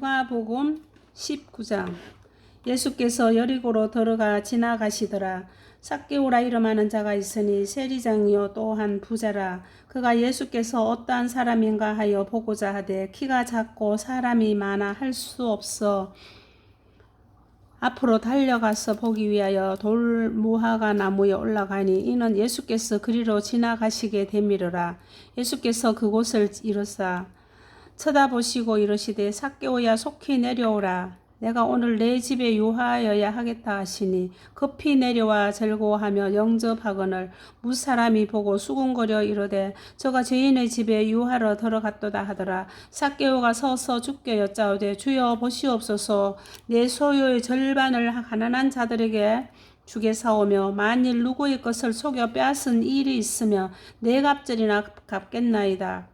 누가복음 19장. 예수께서 여리고로 지나가시더라. 삭개오라 이름하는 자가 있으니 세리장이요 또한 부자라. 그가 예수께서 어떠한 사람인가 하여 보고자 하되 키가 작고 사람이 많아 할 수 없어 앞으로 달려가서 보기 위하여 돌무화과 나무에 올라가니 이는 예수께서 그리로 지나가시게 되밀어라. 예수께서 그곳을 이르사 쳐다보시고 이르시되 삭개오야 속히 내려오라. 내가 오늘 내 집에 유하여야 하겠다 하시니 급히 내려와 절고하며 영접하거늘 무사람이 보고 수군거려 이르되 저가 죄인의 집에 유하러 들어갔도다 하더라. 삭개오가 서서 주께 여짜오되 주여 보시옵소서 내 소유의 절반을 가난한 자들에게 주게사오며 만일 누구의 것을 속여 빼앗은 일이 있으며 네 갑절이나 갚겠나이다.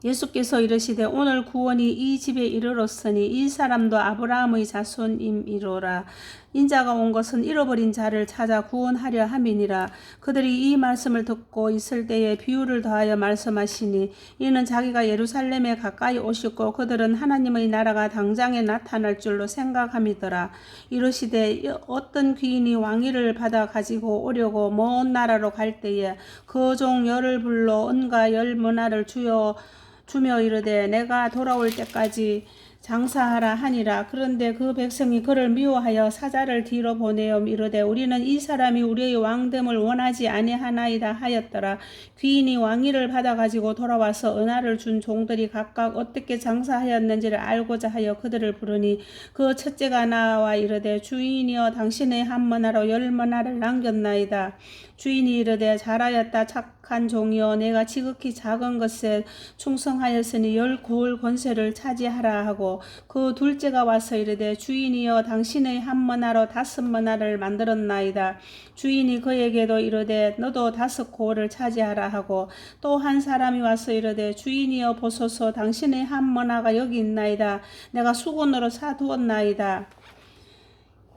예수께서 이르시되 오늘 구원이 이 집에 이르렀으니 이 사람도 아브라함의 자손임이로라. 인자가 온 것은 잃어버린 자를 찾아 구원하려 함이니라. 그들이 이 말씀을 듣고 있을 때에 비유를 더하여 말씀하시니 이는 자기가 예루살렘에 가까이 오셨고 그들은 하나님의 나라가 당장에 나타날 줄로 생각함이더라. 이르시되 어떤 귀인이 왕위를 받아 가지고 오려고 먼 나라로 갈 때에 그 종 열을 불러 은과 열 문화를 주며 이르되 내가 돌아올 때까지 장사하라 하니라. 그런데 그 백성이 그를 미워하여 사자를 뒤로 보내어 이르되 우리는 이 사람이 우리의 왕됨을 원하지 아니하나이다 하였더라. 귀인이 왕위를 받아가지고 돌아와서 은화를 준 종들이 각각 어떻게 장사하였는지를 알고자 하여 그들을 부르니 그 첫째가 나와 이르되 주인이여 당신의 한 문화로 열 문화를 남겼나이다. 주인이 이르되 잘하였다 착한 종이여 내가 지극히 작은 것에 충성하였으니 열 고을 권세를 차지하라 하고 그 둘째가 와서 이르되 주인이여 당신의 한 문화로 5문화를 만들었나이다. 주인이 그에게도 이르되 너도 5고을을 차지하라 하고 또 한 사람이 와서 이르되 주인이여 보소서 당신의 한 문화가 여기 있나이다. 내가 수건으로 사두었나이다.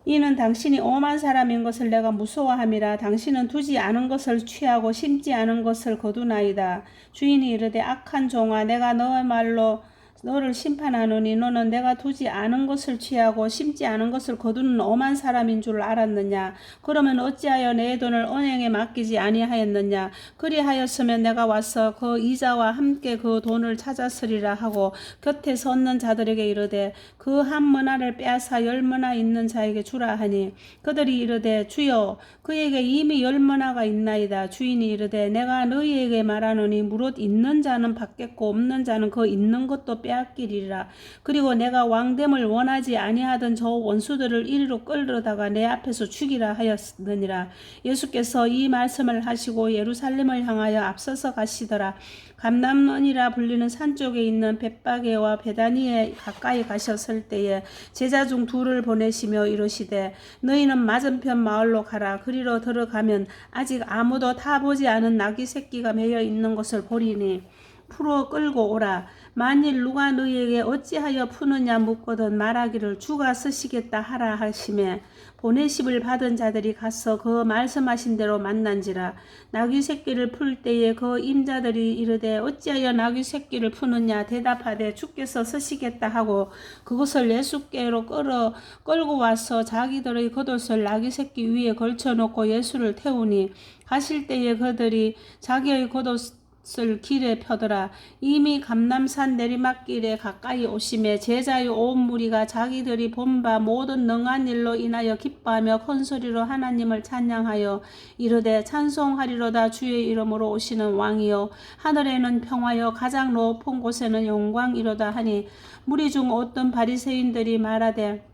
이는 당신이 엄한 사람인 것을 내가 무서워함이라. 당신은 두지 않은 것을 취하고 심지 않은 것을 거두나이다. 주인이 이르되 악한 종아 내가 너야말로 너를 심판하노니 너는 내가 두지 않은 것을 취하고 심지 않은 것을 거두는 엄한 사람인 줄 알았느냐. 그러면 어찌하여 내 돈을 은행에 맡기지 아니하였느냐. 그리하였으면 내가 와서 그 이자와 함께 그 돈을 찾았으리라 하고 곁에 섰는 자들에게 이르되 그 한 문화를 빼앗아 10문화 있는 자에게 주라 하니 그들이 이르되 주여 그에게 이미 10문화가 있나이다. 주인이 이르되 내가 너희에게 말하노니 무릇 있는 자는 받겠고 없는 자는 그 있는 것도 빼앗기리라. 그리고 내가 왕됨을 원하지 아니하던 저 원수들을 이리로 끌려다가 내 앞에서 죽이라 하였느니라. 예수께서 이 말씀을 하시고 예루살렘을 향하여 앞서서 가시더라. 감람원이라 불리는 산 쪽에 있는 벳바게와 베다니에 가까이 가셨을 때에 제자 중 둘을 보내시며 이르시되 너희는 맞은편 마을로 가라. 그리로 들어가면 아직 아무도 타보지 않은 나귀 새끼가 매여 있는 것을 보리니 풀어 끌고 오라. 만일 누가 너희에게 어찌하여 푸느냐 묻거든 말하기를 주가 쓰시겠다 하라 하시매 보내심을 받은 자들이 가서 그 말씀하신 대로 만난지라. 나귀 새끼를 풀 때에 그 임자들이 이르되 어찌하여 나귀 새끼를 푸느냐 대답하되 주께서 쓰시겠다 하고 그것을 예수께로 끌고 와서 자기들의 겉옷을 나귀 새끼 위에 걸쳐놓고 예수를 태우니 가실 때에 그들이 자기의 겉옷을 길에 펴더라. 이미 감람산 내리막길에 가까이 오심에 제자의 온 무리가 자기들이 본 바 모든 능한 일로 인하여 기뻐하며 큰 소리로 하나님을 찬양하여 이르되 찬송하리로다. 주의 이름으로 오시는 왕이여 하늘에는 평화여 가장 높은 곳에는 영광이로다 하니 무리 중 어떤 바리새인들이 말하되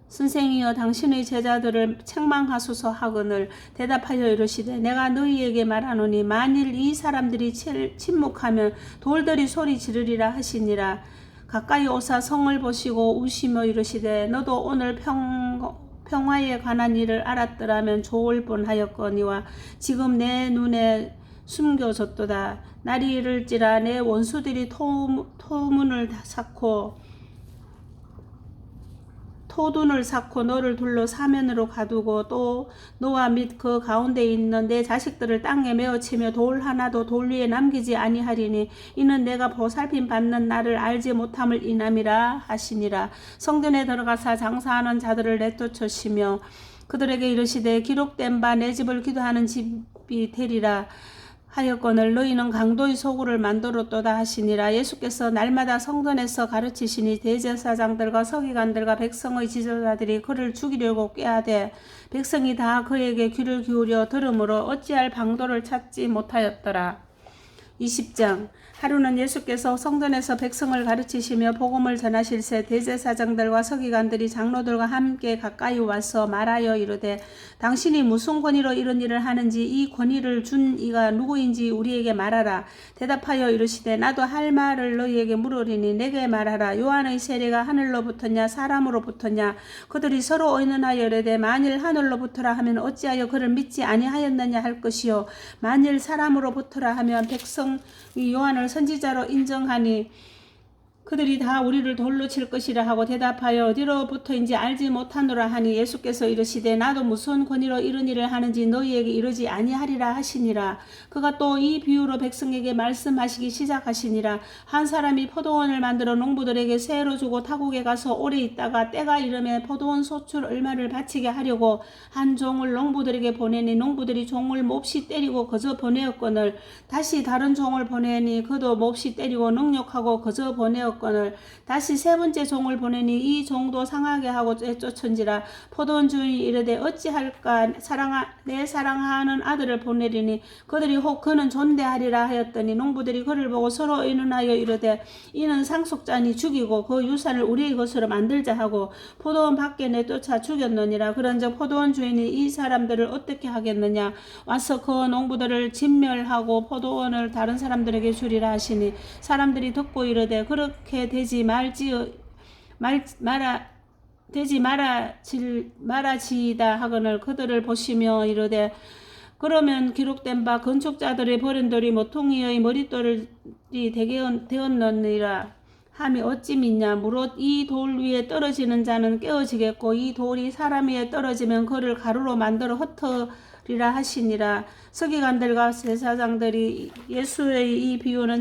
선생이여 당신의 제자들을 책망하소서 하거늘 대답하여 이르시되 내가 너희에게 말하노니 만일 이 사람들이 침묵하면 돌들이 소리 지르리라 하시니라. 가까이 오사 성을 보시고 우시며 이르시되 너도 오늘 평화에 관한 일을 알았더라면 좋을 뻔하였거니와 지금 내 눈에 숨겨졌도다. 날이 이를지라 내 원수들이 토문을 쌓고 토둔을 쌓고 너를 둘러 사면으로 가두고 또 너와 및 그 가운데 있는 내 자식들을 땅에 메어치며 돌 하나도 돌 위에 남기지 아니하리니 이는 내가 보살핌 받는 나를 알지 못함을 인함이라 하시니라. 성전에 들어가사 장사하는 자들을 내쫓으시며 그들에게 이르시되 기록된 바 내 집을 기도하는 집이 되리라 하였거늘 너희는 강도의 소굴을 만들었도다 하시니라. 예수께서 날마다 성전에서 가르치시니 대제사장들과 서기관들과 백성의 지도자들이 그를 죽이려고 꾀하되 백성이 다 그에게 귀를 기울여 들으므로 어찌할 방도를 찾지 못하였더라. 20장 하루는 예수께서 성전에서 백성을 가르치시며 복음을 전하실새 대제사장들과 서기관들이 장로들과 함께 가까이 와서 말하여 이르되 당신이 무슨 권위로 이런 일을 하는지 이 권위를 준 이가 누구인지 우리에게 말하라. 대답하여 이르시되 나도 할 말을 너희에게 물으리니 내게 말하라. 요한의 세례가 하늘로부터냐 사람으로부터냐. 그들이 서로 의논하여 이르되 만일 하늘로부터라 하면 어찌하여 그를 믿지 아니하였느냐 할 것이요 만일 사람으로부터라 하면 백성이 요한을 선지자로 인정하니 그들이 다 우리를 돌로 칠 것이라 하고 대답하여 어디로부터인지 알지 못하노라 하니 예수께서 이르시되 나도 무슨 권위로 이런 일을 하는지 너희에게 이르지 아니하리라 하시니라. 그가 또 이 비유로 백성에게 말씀하시기 시작하시니라. 한 사람이 포도원을 만들어 농부들에게 세로 주고 타국에 가서 오래 있다가 때가 이르매 포도원 소출 얼마를 바치게 하려고 한 종을 농부들에게 보내니 농부들이 종을 몹시 때리고 거저 보내었거늘 다시 다른 종을 보내니 그도 몹시 때리고 능욕하고 거저 보내었거늘 다시 세 번째 종을 보내니 이 종도 상하게 하고 쫓은지라. 포도원 주인이 이르되 어찌할까 내 사랑하는 아들을 보내리니 그들이 혹 그는 존대하리라 하였더니 농부들이 그를 보고 서로 의논하여 이르되 이는 상속자니 죽이고 그 유산을 우리의 것으로 만들자 하고 포도원 밖에 내쫓아 죽였느니라. 그런즉 포도원 주인이 이 사람들을 어떻게 하겠느냐 와서 그 농부들을 진멸하고 포도원을 다른 사람들에게 주리라 하시니 사람들이 듣고 이르되 그렇게 되지 말아지이다 하거늘 그들을 보시며 이르되 그러면 기록된 바 건축자들의 버린 돌이 모퉁이의 머릿돌이 되었느니라 함이 어찌 믿냐. 무릇 이 돌 위에 떨어지는 자는 깨어지겠고 이 돌이 사람 위에 떨어지면 그를 가루로 만들어 흩으리라 하시니라. 서기관들과 제사장들이 예수의 이 비유는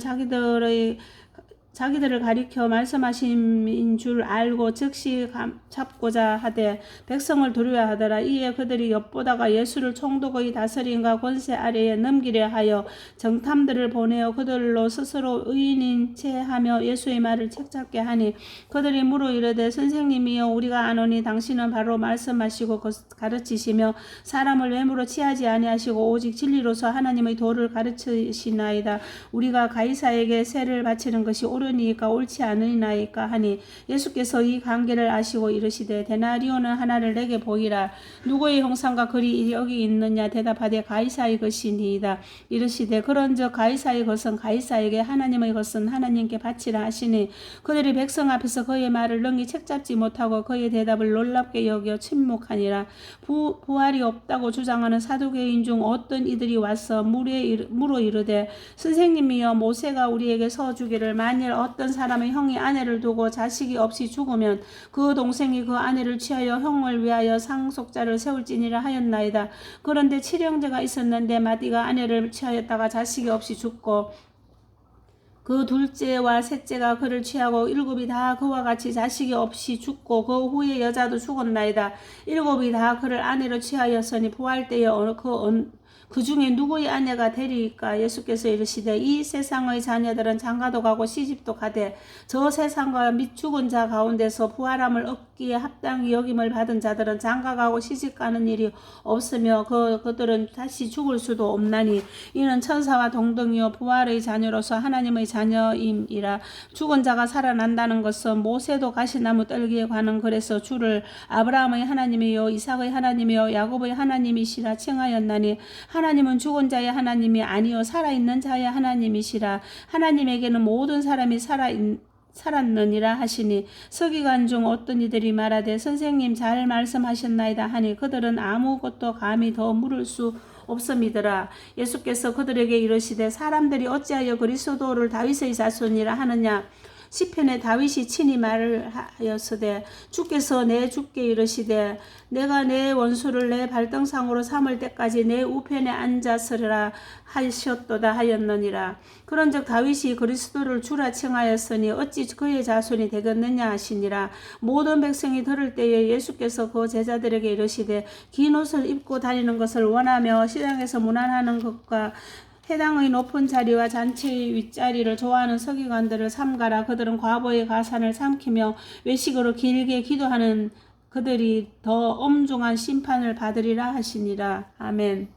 자기들을 가리켜 말씀하심인 줄 알고 즉시 잡고자 하되 백성을 두려워하더라. 이에 그들이 엿보다가 예수를 총독의 다스림과 권세 아래에 넘기려 하여 정탐들을 보내어 그들로 스스로 의인인 채 하며 예수의 말을 책잡게 하니 그들이 물어 이르되 선생님이여 우리가 아노니 당신은 바로 말씀하시고 가르치시며 사람을 외모로 취하지 아니하시고 오직 진리로서 하나님의 도를 가르치시나이다. 우리가 가이사에게 세를 바치는 것이 옳으니까 옳지 않으나이까 하니 예수께서 이 관계를 아시고 이르시되 데나리온은 하나를 내게 보이라. 누구의 형상과 글이 여기 있느냐 대답하되 가이사의 것이니이다. 이르시되 그런즉 가이사의 것은 가이사에게 하나님의 것은 하나님께 바치라 하시니 그들이 백성 앞에서 그의 말을 능히 책잡지 못하고 그의 대답을 놀랍게 여겨 침묵하니라. 부활이 없다고 주장하는 사두개인 중 어떤 이들이 와서 물어 이르되 선생님이여 모세가 우리에게 서주기를 만일 어떤 사람의 형이 아내를 두고 자식이 없이 죽으면 그 동생이 그 아내를 취하여 형을 위하여 상속자를 세울지니라 하였나이다. 그런데 칠형제가 있었는데 마디가 아내를 취하였다가 자식이 없이 죽고 그 둘째와 셋째가 그를 취하고 일곱이 다 그와 같이 자식이 없이 죽고 그 후에 여자도 죽었나이다. 일곱이 다 그를 아내로 취하였으니 부활 때에 그 중에 누구의 아내가 되리까. 예수께서 이르시되 이 세상의 자녀들은 장가도 가고 시집도 가되 저 세상과 및 죽은 자 가운데서 부활함을 얻기에 합당히 여김을 받은 자들은 장가가고 시집가는 일이 없으며 그들은 다시 죽을 수도 없나니 이는 천사와 동등이요 부활의 자녀로서 하나님의 자녀임이라. 죽은 자가 살아난다는 것은 모세도 가시나무 떨기에 관한 글에서 주를 아브라함의 하나님이요 이삭의 하나님이요 야곱의 하나님이시라 칭하였나니 하나님은 죽은 자의 하나님이 아니요 살아있는 자의 하나님이시라. 하나님에게는 모든 사람이 살았느니라 하시니 서기관 중 어떤 이들이 말하되 선생님 잘 말씀하셨나이다 하니 그들은 아무것도 감히 더 물을 수 없음이더라. 예수께서 그들에게 이르시되 사람들이 어찌하여 그리스도를 다윗의 자손이라 하느냐. 시편에 다윗이 친히 말을 하였으되 주께서 내 주께 이르시되 내가 내 원수를 내 발등상으로 삼을 때까지 내 우편에 앉았으리라 하셨도다 하였느니라. 그런즉 다윗이 그리스도를 주라 칭하였으니 어찌 그의 자손이 되겠느냐 하시니라. 모든 백성이 들을 때에 예수께서 그 제자들에게 이르시되 긴 옷을 입고 다니는 것을 원하며 시장에서 문안하는 것과 회당의 높은 자리와 잔치의 윗자리를 좋아하는 서기관들을 삼가라. 그들은 과부의 가산을 삼키며 외식으로 길게 기도하는 그들이 더 엄중한 심판을 받으리라 하시니라. 아멘.